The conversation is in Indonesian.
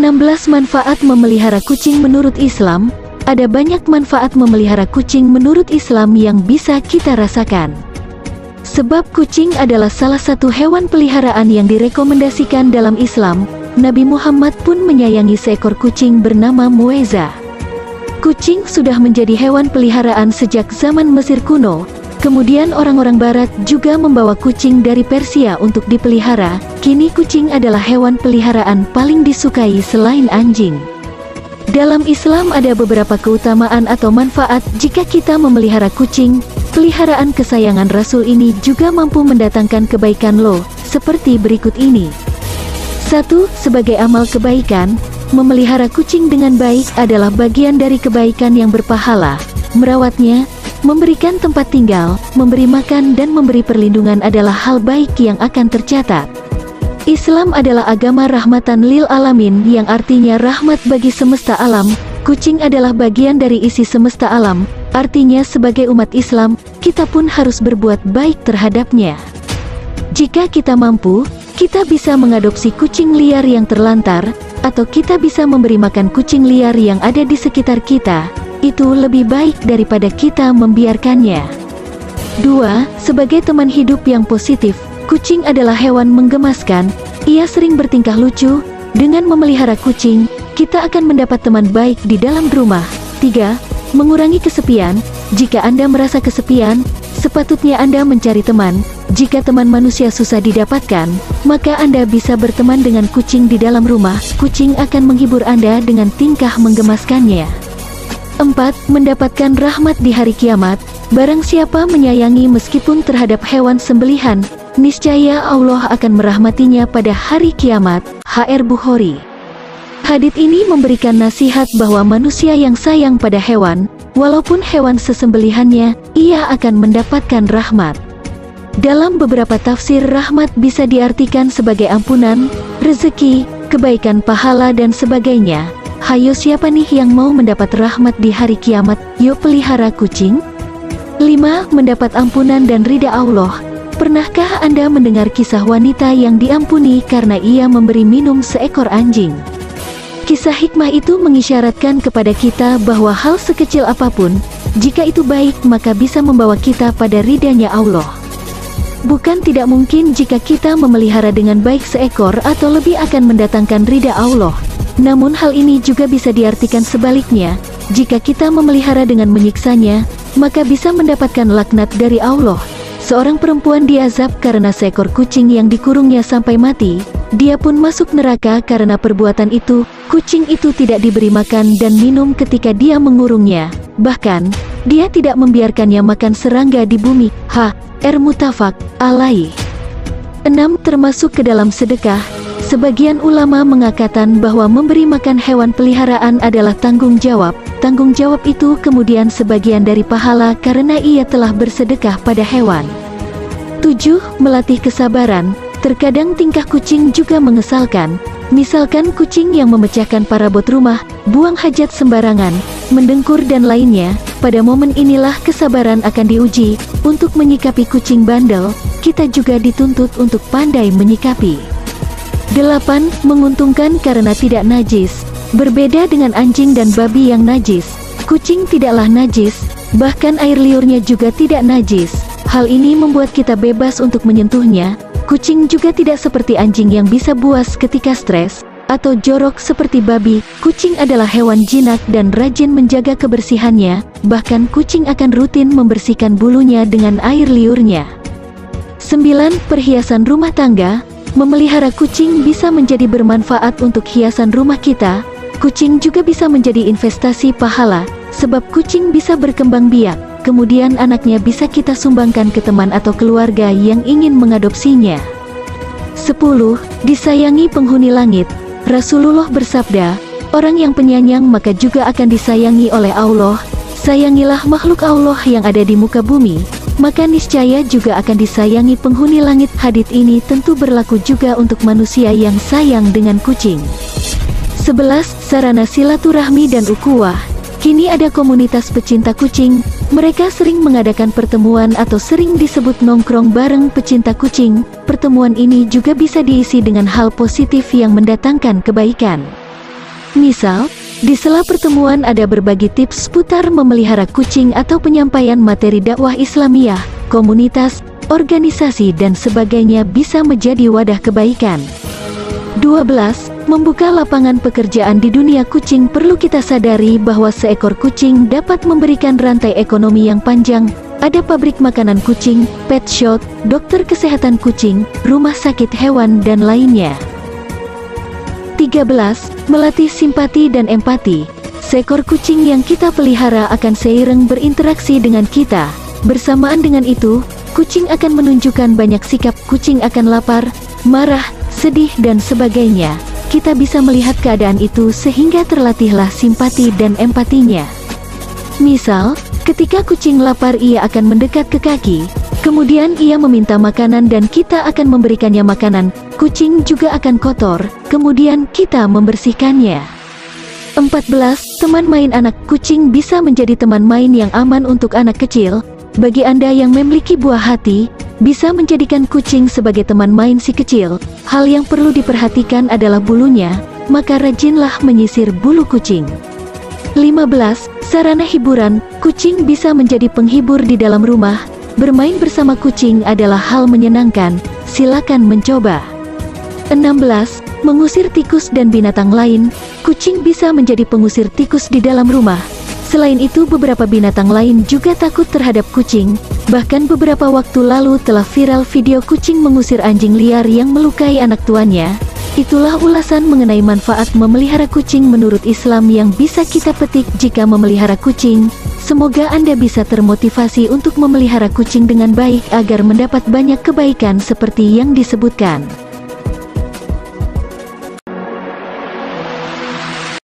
16 manfaat memelihara kucing menurut Islam. Ada banyak manfaat memelihara kucing menurut Islam yang bisa kita rasakan. Sebab kucing adalah salah satu hewan peliharaan yang direkomendasikan dalam Islam. Nabi Muhammad pun menyayangi seekor kucing bernama Mueza. Kucing sudah menjadi hewan peliharaan sejak zaman Mesir kuno. Kemudian orang-orang barat juga membawa kucing dari Persia untuk dipelihara. Kini kucing adalah hewan peliharaan paling disukai selain anjing. Dalam Islam ada beberapa keutamaan atau manfaat jika kita memelihara kucing. Peliharaan kesayangan Rasul ini juga mampu mendatangkan kebaikan loh, seperti berikut ini. 1. Sebagai amal kebaikan, memelihara kucing dengan baik adalah bagian dari kebaikan yang berpahala. Merawatnya, memberikan tempat tinggal, memberi makan dan memberi perlindungan adalah hal baik yang akan tercatat. Islam adalah agama rahmatan lil alamin yang artinya rahmat bagi semesta alam. Kucing adalah bagian dari isi semesta alam, artinya sebagai umat Islam, kita pun harus berbuat baik terhadapnya. Jika kita mampu, kita bisa mengadopsi kucing liar yang terlantar, atau kita bisa memberi makan kucing liar yang ada di sekitar kita. Itu lebih baik daripada kita membiarkannya. 2. Sebagai teman hidup yang positif, kucing adalah hewan menggemaskan. Ia sering bertingkah lucu. Dengan memelihara kucing, kita akan mendapat teman baik di dalam rumah. 3. Mengurangi kesepian. Jika Anda merasa kesepian, sepatutnya Anda mencari teman. Jika teman manusia susah didapatkan, maka Anda bisa berteman dengan kucing di dalam rumah. Kucing akan menghibur Anda dengan tingkah menggemaskannya. 4. Mendapatkan rahmat di hari kiamat. Barang siapa menyayangi meskipun terhadap hewan sembelihan, niscaya Allah akan merahmatinya pada hari kiamat. HR Bukhari. Hadits ini memberikan nasihat bahwa manusia yang sayang pada hewan, walaupun hewan sesembelihannya, ia akan mendapatkan rahmat. Dalam beberapa tafsir, rahmat bisa diartikan sebagai ampunan, rezeki, kebaikan pahala dan sebagainya. Hayo, siapa nih yang mau mendapat rahmat di hari kiamat? Yuk pelihara kucing. 5. Mendapat ampunan dan ridha Allah. Pernahkah Anda mendengar kisah wanita yang diampuni karena ia memberi minum seekor anjing? Kisah hikmah itu mengisyaratkan kepada kita bahwa hal sekecil apapun, jika itu baik maka bisa membawa kita pada ridhanya Allah. Bukan tidak mungkin jika kita memelihara dengan baik seekor atau lebih akan mendatangkan ridha Allah. Namun hal ini juga bisa diartikan sebaliknya. Jika kita memelihara dengan menyiksanya, maka bisa mendapatkan laknat dari Allah. Seorang perempuan diazab karena seekor kucing yang dikurungnya sampai mati. Dia pun masuk neraka karena perbuatan itu. Kucing itu tidak diberi makan dan minum ketika dia mengurungnya. Bahkan, dia tidak membiarkannya makan serangga di bumi. Muttafaq alaih. 6. Termasuk ke dalam sedekah. Sebagian ulama mengatakan bahwa memberi makan hewan peliharaan adalah tanggung jawab. Tanggung jawab itu kemudian sebagian dari pahala karena ia telah bersedekah pada hewan. 7. Melatih kesabaran. Terkadang tingkah kucing juga mengesalkan. Misalkan kucing yang memecahkan parabot rumah, buang hajat sembarangan, mendengkur dan lainnya. Pada momen inilah kesabaran akan diuji. Untuk menyikapi kucing bandel, kita juga dituntut untuk pandai menyikapi. 8. Menguntungkan karena tidak najis. Berbeda dengan anjing dan babi yang najis, kucing tidaklah najis, bahkan air liurnya juga tidak najis. Hal ini membuat kita bebas untuk menyentuhnya. Kucing juga tidak seperti anjing yang bisa buas ketika stres, atau jorok seperti babi. Kucing adalah hewan jinak dan rajin menjaga kebersihannya, bahkan kucing akan rutin membersihkan bulunya dengan air liurnya. 9. Perhiasan rumah tangga. Memelihara kucing bisa menjadi bermanfaat untuk hiasan rumah kita. Kucing juga bisa menjadi investasi pahala, sebab kucing bisa berkembang biak. Kemudian anaknya bisa kita sumbangkan ke teman atau keluarga yang ingin mengadopsinya. 10. Disayangi penghuni langit. Rasulullah bersabda, orang yang penyayang maka juga akan disayangi oleh Allah. Sayangilah makhluk Allah yang ada di muka bumi, maka niscaya juga akan disayangi penghuni langit. Hadits ini tentu berlaku juga untuk manusia yang sayang dengan kucing. 11. Sarana silaturahmi dan ukhuwah. Kini ada komunitas pecinta kucing. Mereka sering mengadakan pertemuan atau sering disebut nongkrong bareng pecinta kucing. Pertemuan ini juga bisa diisi dengan hal positif yang mendatangkan kebaikan. Misal, di sela pertemuan ada berbagi tips seputar memelihara kucing atau penyampaian materi dakwah Islamiyah, komunitas, organisasi dan sebagainya bisa menjadi wadah kebaikan. 12. Membuka lapangan pekerjaan di dunia kucing. Perlu kita sadari bahwa seekor kucing dapat memberikan rantai ekonomi yang panjang. Ada pabrik makanan kucing, pet shop, dokter kesehatan kucing, rumah sakit hewan dan lainnya. 13. Melatih simpati dan empati. Seekor kucing yang kita pelihara akan seiring berinteraksi dengan kita. Bersamaan dengan itu, kucing akan menunjukkan banyak sikap. Kucing akan lapar, marah, sedih dan sebagainya. Kita bisa melihat keadaan itu sehingga terlatihlah simpati dan empatinya. Misal, ketika kucing lapar ia akan mendekat ke kaki, kemudian ia meminta makanan dan kita akan memberikannya makanan. Kucing juga akan kotor, kemudian kita membersihkannya. 14. Teman main anak. Kucing bisa menjadi teman main yang aman untuk anak kecil. Bagi Anda yang memiliki buah hati, bisa menjadikan kucing sebagai teman main si kecil. Hal yang perlu diperhatikan adalah bulunya, maka rajinlah menyisir bulu kucing. 15. Sarana hiburan. Kucing bisa menjadi penghibur di dalam rumah. Bermain bersama kucing adalah hal menyenangkan, silakan mencoba. 16. Mengusir tikus dan binatang lain. Kucing bisa menjadi pengusir tikus di dalam rumah. Selain itu beberapa binatang lain juga takut terhadap kucing. Bahkan beberapa waktu lalu telah viral video kucing mengusir anjing liar yang melukai anak tuannya. Itulah ulasan mengenai manfaat memelihara kucing menurut Islam yang bisa kita petik jika memelihara kucing. Semoga Anda bisa termotivasi untuk memelihara kucing dengan baik agar mendapat banyak kebaikan seperti yang disebutkan.